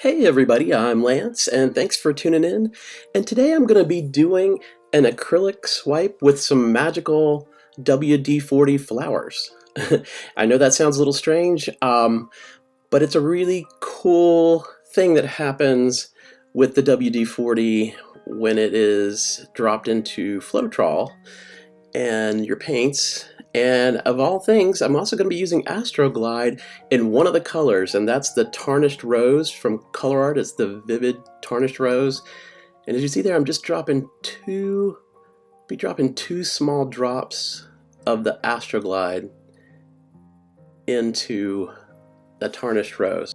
Hey everybody, I'm Lance and thanks for tuning in. And today I'm going to be doing an acrylic swipe with some magical WD-40 flowers. I know that sounds a little strange, but it's a really cool thing that happens with the WD-40 when it is dropped into Floral and your paints. And of all things, I'm also going to be using Astroglide in one of the colors, and that's the tarnished rose from Color Art. It's the vivid tarnished rose. And as you see there, I'm just dropping two small drops of the Astroglide into the tarnished rose.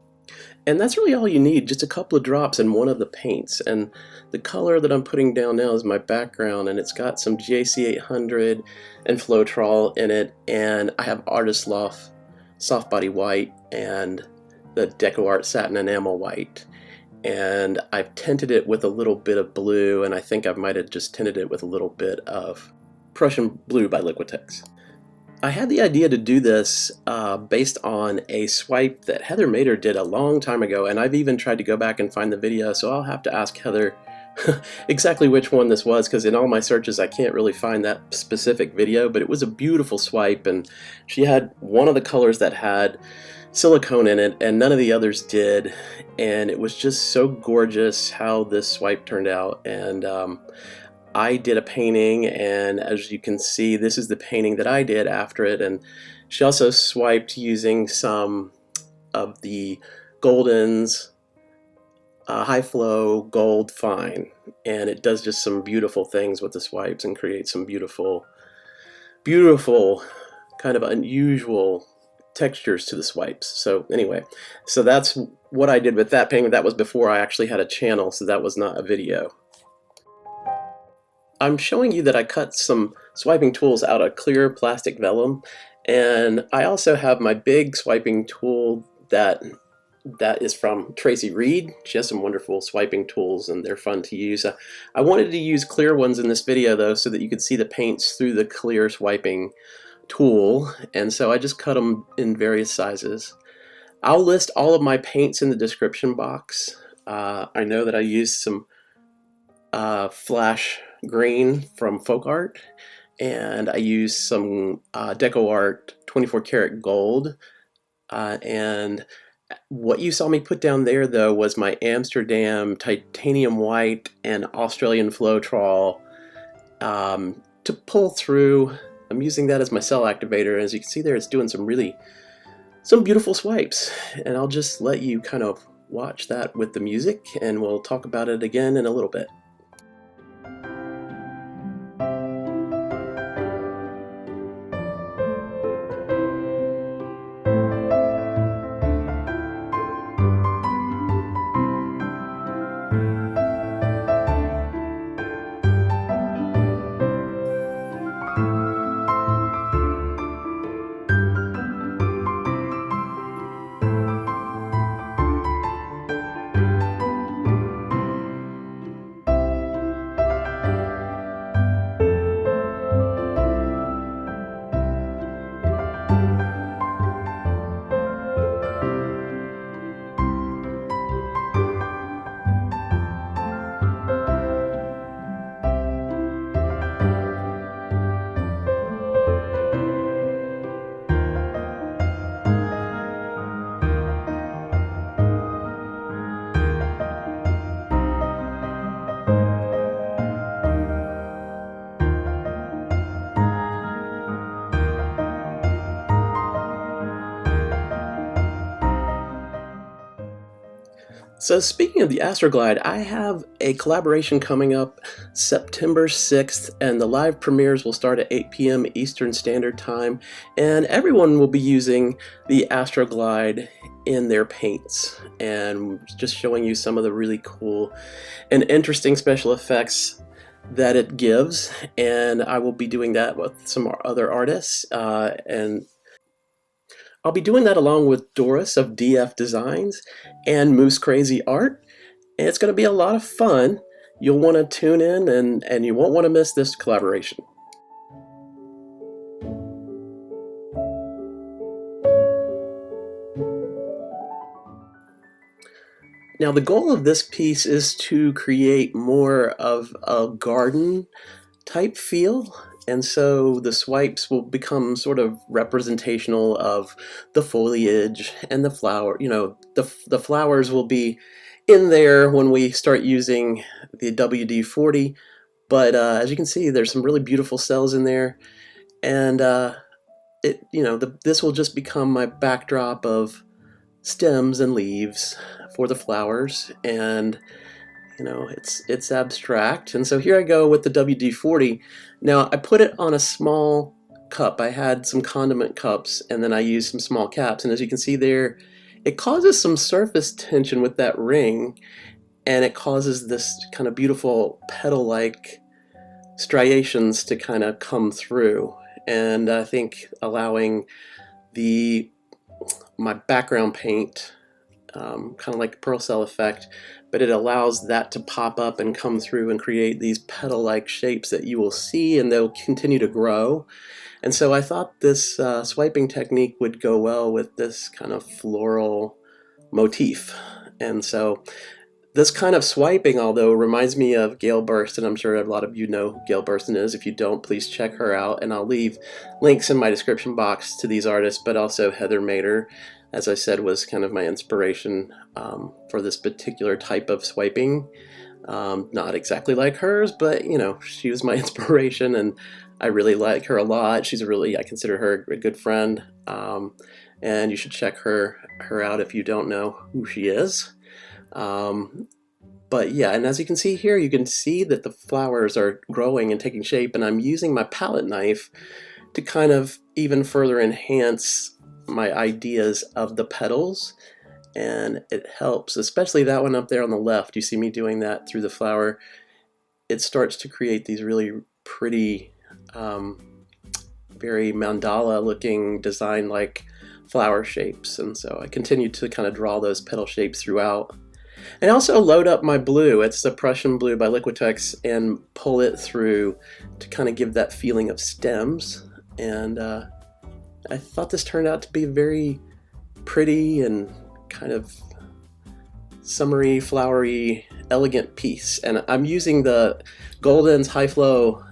And that's really all you need, just a couple of drops in one of the paints. And the color that I'm putting down now is my background, and it's got some GAC 800 and Floral in it, and I have Artist Loft Soft Body White and the Deco Art Satin Enamel White. And I've tinted it with a little bit of blue, and I think I might have just tinted it with a little bit of Prussian Blue by Liquitex. I had the idea to do this based on a swipe that Heather Mader did a long time ago, and I've even tried to go back and find the video, so I'll have to ask Heather exactly which one this was, because in all my searches I can't really find that specific video, but it was a beautiful swipe, and she had one of the colors that had silicone in it, and none of the others did, and it was just so gorgeous how this swipe turned out. And I did a painting, and as you can see, this is the painting that I did after it. And she also swiped using some of the Golden's High Flow Gold Fine, and it does just some beautiful things with the swipes and creates some beautiful kind of unusual textures to the swipes. So anyway, so that's what I did with that painting. That was before I actually had a channel, so that was not a video. I'm showing you that I cut some swiping tools out of clear plastic vellum, and I also have my big swiping tool that is from Tracy Reed. She has some wonderful swiping tools, and they're fun to use. I wanted to use clear ones in this video though, so that you could see the paints through the clear swiping tool, and so I just cut them in various sizes. I'll list all of my paints in the description box. I know that I used some flash green from Folk Art, and I used some Deco Art 24 karat gold, and what you saw me put down there though was my Amsterdam titanium white and Australian Floral to pull through. I'm using that as my cell activator, and as you can see there, it's doing some beautiful swipes, and I'll just let you kind of watch that with the music, and we'll talk about it again in a little bit. So speaking of the Astroglide, I have a collaboration coming up September 6th, and the live premieres will start at 8 p.m. Eastern Standard Time, and everyone will be using the Astroglide in their paints, and just showing you some of the really cool and interesting special effects that it gives. And I will be doing that with some other artists, and I'll be doing that along with Doris of DF Designs and Moose Crazy Art. And it's going to be a lot of fun. You'll want to tune in, and you won't want to miss this collaboration. Now the goal of this piece is to create more of a garden type feel, and so the swipes will become sort of representational of the foliage and the flower. You know, the flowers will be in there when we start using the WD-40, but as you can see, there's some really beautiful cells in there, and this will just become my backdrop of stems and leaves for the flowers, and it's abstract. And so here I go with the WD-40. Now I put it on a small cup. I had some condiment cups and then I used some small caps, and as you can see there, it causes some surface tension with that ring, and it causes this kind of beautiful petal-like striations to kind of come through. And I think allowing my background paint, kind of like a pearl cell effect, but it allows that to pop up and come through and create these petal-like shapes that you will see, and they'll continue to grow. And so I thought this swiping technique would go well with this kind of floral motif. And so this kind of swiping, although, reminds me of Gail Burston. I'm sure a lot of you know who Gail Burston is. If you don't, please check her out, and I'll leave links in my description box to these artists, but also Heather Mader, as I said, was kind of my inspiration for this particular type of swiping. Not exactly like hers, but she was my inspiration, and I really like her a lot. She's I consider her a good friend, and you should check her out if you don't know who she is. But yeah, and as you can see here, you can see that the flowers are growing and taking shape, and I'm using my palette knife to kind of even further enhance my ideas of the petals, and it helps, especially that one up there on the left. You see me doing that through the flower. It starts to create these really pretty, very mandala looking design like flower shapes, and so I continue to kind of draw those petal shapes throughout. And I also load up my blue. It's the Prussian blue by Liquitex, and pull it through to kind of give that feeling of stems. And I thought this turned out to be very pretty and kind of summery, flowery, elegant piece. And I'm using the Golden's High Flow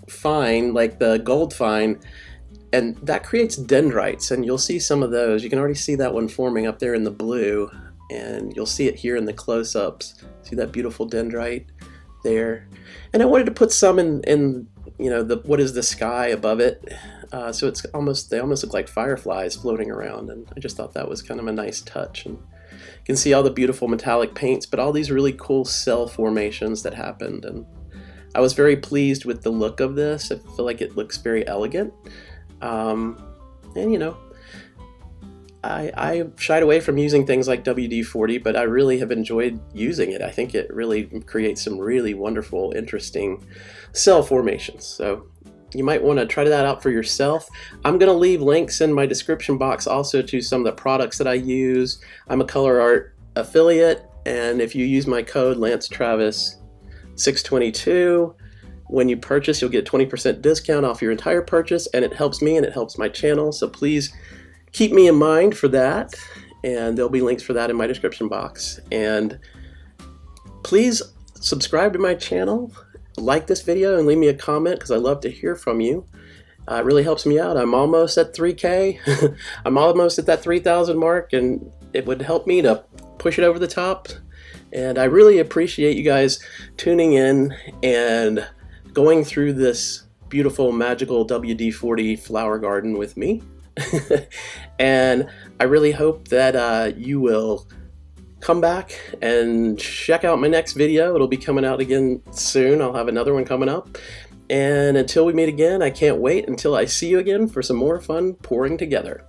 fine, like the gold fine, and that creates dendrites, and you'll see some of those. You can already see that one forming up there in the blue, and you'll see it here in the close-ups. See that beautiful dendrite there? And I wanted to put some in what is the sky above it, so they almost look like fireflies floating around, and I just thought that was kind of a nice touch. And you can see all the beautiful metallic paints, but all these really cool cell formations that happened, and I was very pleased with the look of this. I feel like it looks very elegant, and I shied away from using things like WD-40, but I really have enjoyed using it. I think it really creates some really wonderful, interesting cell formations. So you might want to try that out for yourself. I'm going to leave links in my description box also to some of the products that I use. I'm a color art affiliate, and if you use my code LanceTravis622, when you purchase, you'll get 20% discount off your entire purchase, and it helps me and it helps my channel. So please keep me in mind for that, and there'll be links for that in my description box. And please subscribe to my channel, like this video, and leave me a comment, because I love to hear from you. It really helps me out. I'm almost at 3K. I'm almost at that 3,000 mark, and it would help me to push it over the top. And I really appreciate you guys tuning in and going through this beautiful, magical WD-40 flower garden with me. And I really hope that you will come back and check out my next video. It'll be coming out again soon. I'll have another one coming up. And until we meet again, I can't wait until I see you again for some more fun pouring together.